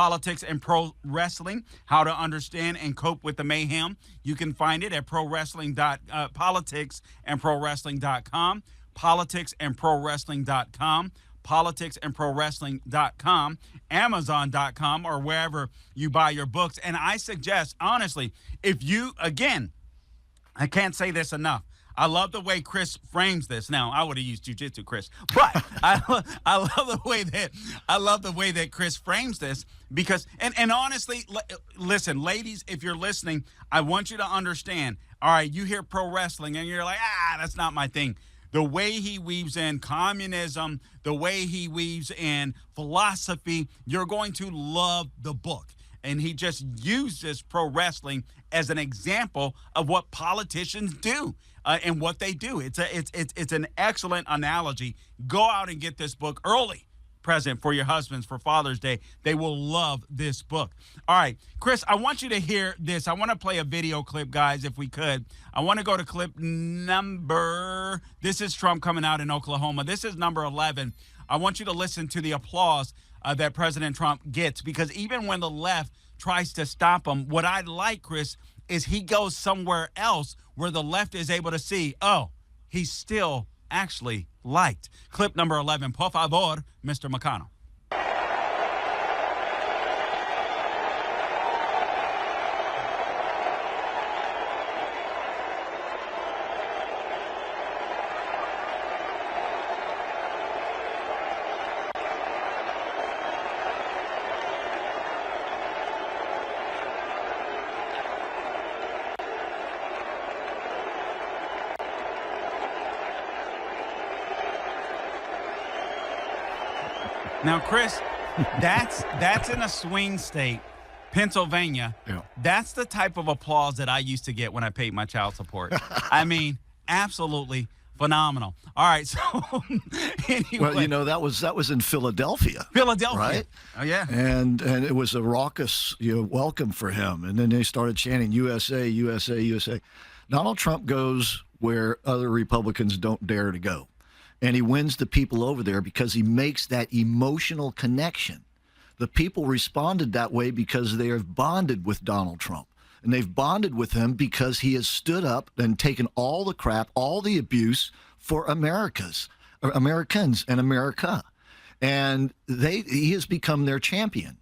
Politics and Pro Wrestling, How to Understand and Cope with the Mayhem. You can find it at politicsandprowrestling.com, politicsandprowrestling.com, politicsandprowrestling.com, amazon.com, or wherever you buy your books. And I suggest, honestly, if you, again, I can't say this enough. I love the way Chris frames this. Now, I would have used jiu-jitsu, Chris, but I love the way that Chris frames this because, and honestly, listen, ladies, if you're listening, I want you to understand. All right, you hear pro wrestling and you're like, that's not my thing. The way he weaves in communism, the way he weaves in philosophy, you're going to love the book. And he just uses pro wrestling as an example of what politicians do and what they do. It's an excellent analogy. Go out and get this book early. Present for your husbands for Father's Day. They will love this book. All right, Chris, I want you to hear this. I want to play a video clip, guys, if we could. I want to go to clip number. This is Trump coming out in Oklahoma. This is number 11. I want you to listen to the applause that President Trump gets, because even when the left tries to stop him, what I like, Chris, is he goes somewhere else where the left is able to see, oh, he's still actually liked. Clip number 11. Por favor, Mr. McConnell. Now, Chris, that's in a swing state, Pennsylvania. Yeah. That's the type of applause that I used to get when I paid my child support. I mean, absolutely phenomenal. All right, so anyway. Well, you know, that was in Philadelphia. Philadelphia. Right? Oh, yeah. And it was a raucous welcome for him. And then they started chanting, USA, USA, USA. Donald Trump goes where other Republicans don't dare to go. And he wins the people over there because he makes that emotional connection. The people responded that way because they have bonded with Donald Trump. And they've bonded with him because he has stood up and taken all the crap, all the abuse for Americans and America. And he has become their champion.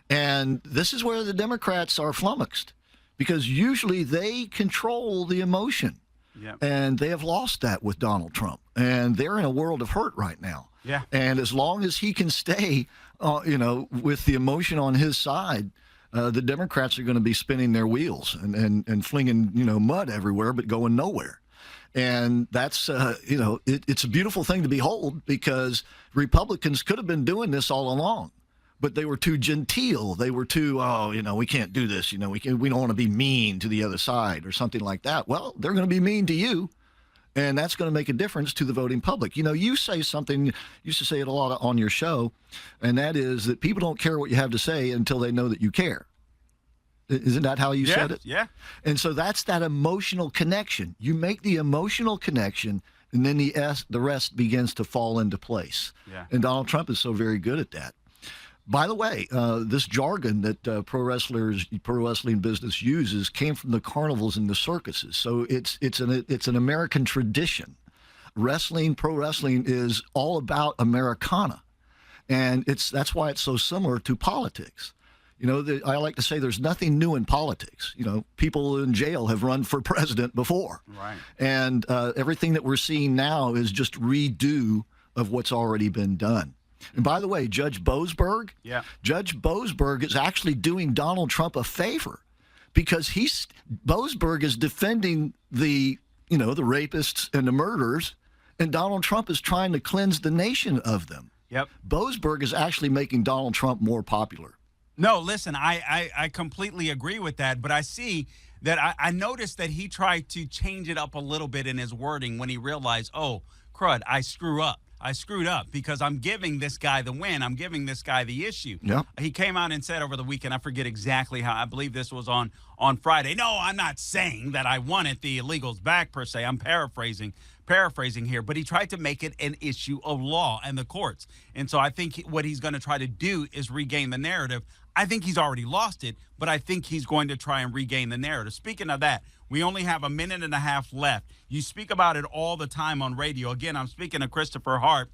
And this is where the Democrats are flummoxed, because usually they control the emotion. Yep. And they have lost that with Donald Trump. And they're in a world of hurt right now. Yeah. And as long as he can stay, with the emotion on his side, the Democrats are going to be spinning their wheels and flinging, mud everywhere, but going nowhere. And that's, it's a beautiful thing to behold, because Republicans could have been doing this all along. But they were too genteel. They were too, we can't do this. We don't want to be mean to the other side or something like that. Well, they're going to be mean to you, and that's going to make a difference to the voting public. You say something, you used to say it a lot on your show, and that is that people don't care what you have to say until they know that you care. Isn't that how you said it? Yeah. And so that's that emotional connection. You make the emotional connection, and then the rest begins to fall into place. Yeah. And Donald Trump is so very good at that. By the way, this jargon that pro wrestling business uses came from the carnivals and the circuses. So it's an American tradition. Pro wrestling is all about Americana, and that's why it's so similar to politics. I like to say there's nothing new in politics. People in jail have run for president before, right? And everything that we're seeing now is just redo of what's already been done. And by the way, Judge Boasberg is actually doing Donald Trump a favor, because Boasberg is defending the rapists and the murderers, and Donald Trump is trying to cleanse the nation of them. Yep. Boasberg is actually making Donald Trump more popular. No, listen, I completely agree with that, but I see that I noticed that he tried to change it up a little bit in his wording when he realized, oh, crud, I screwed up because I'm giving this guy the win. I'm giving this guy the issue. Yep. He came out and said over the weekend, I forget exactly how, I believe this was on Friday. No, I'm not saying that I wanted the illegals back per se. I'm paraphrasing. paraphrasing here, but he tried to make it an issue of law and the courts. And so I think what he's going to try to do is regain the narrative. I think he's already lost it, but I think he's going to try and regain the narrative. Speaking of that, we only have a minute and a half left. You speak about it all the time on radio. Again, I'm speaking of Christopher Hart,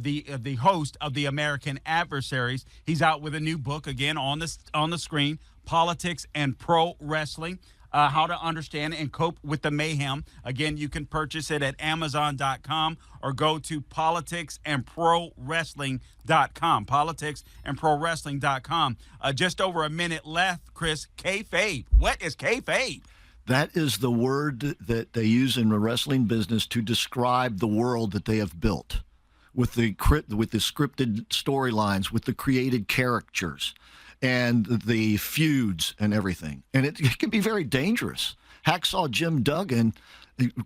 the host of the American Adversaries. He's out with a new book, again, on the screen, Politics and Pro Wrestling. How to understand and cope with the mayhem. Again, you can purchase it at Amazon.com or go to politicsandprowrestling.com. Politicsandprowrestling.com. Just over a minute left, Chris. Kayfabe. What is kayfabe? That is the word that they use in the wrestling business to describe the world that they have built with the scripted storylines, with the created characters, and the feuds and everything. And it can be very dangerous. Hacksaw Jim Duggan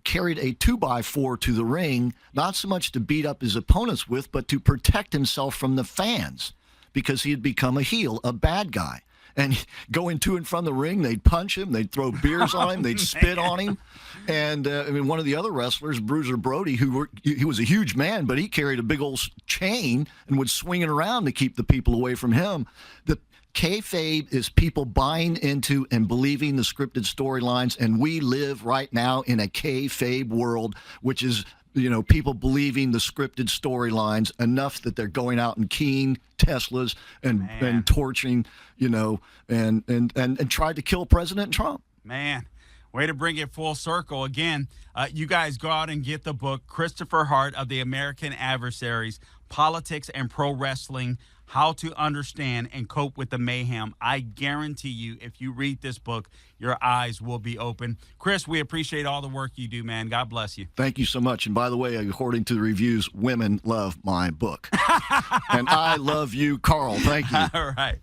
carried a 2x4 to the ring, not so much to beat up his opponents with, but to protect himself from the fans because he had become a heel, a bad guy. And going to and from the ring, they'd punch him, they'd throw beers on him, they'd spit on him. And one of the other wrestlers, Bruiser Brody, he was a huge man, but he carried a big old chain and would swing it around to keep the people away from him. The kayfabe is people buying into and believing the scripted storylines, and we live right now in a kayfabe world, which is people believing the scripted storylines enough that they're going out and keying Teslas and torching, and tried to kill President Trump. Man, way to bring it full circle. Again, you guys go out and get the book, Christopher Hart of the American Adversaries, Politics and Pro Wrestling, How to Understand and Cope with the Mayhem. I guarantee you, if you read this book, your eyes will be open. Chris, we appreciate all the work you do, man. God bless you. Thank you so much. And by the way, according to the reviews, women love my book. And I love you, Carl. Thank you. All right.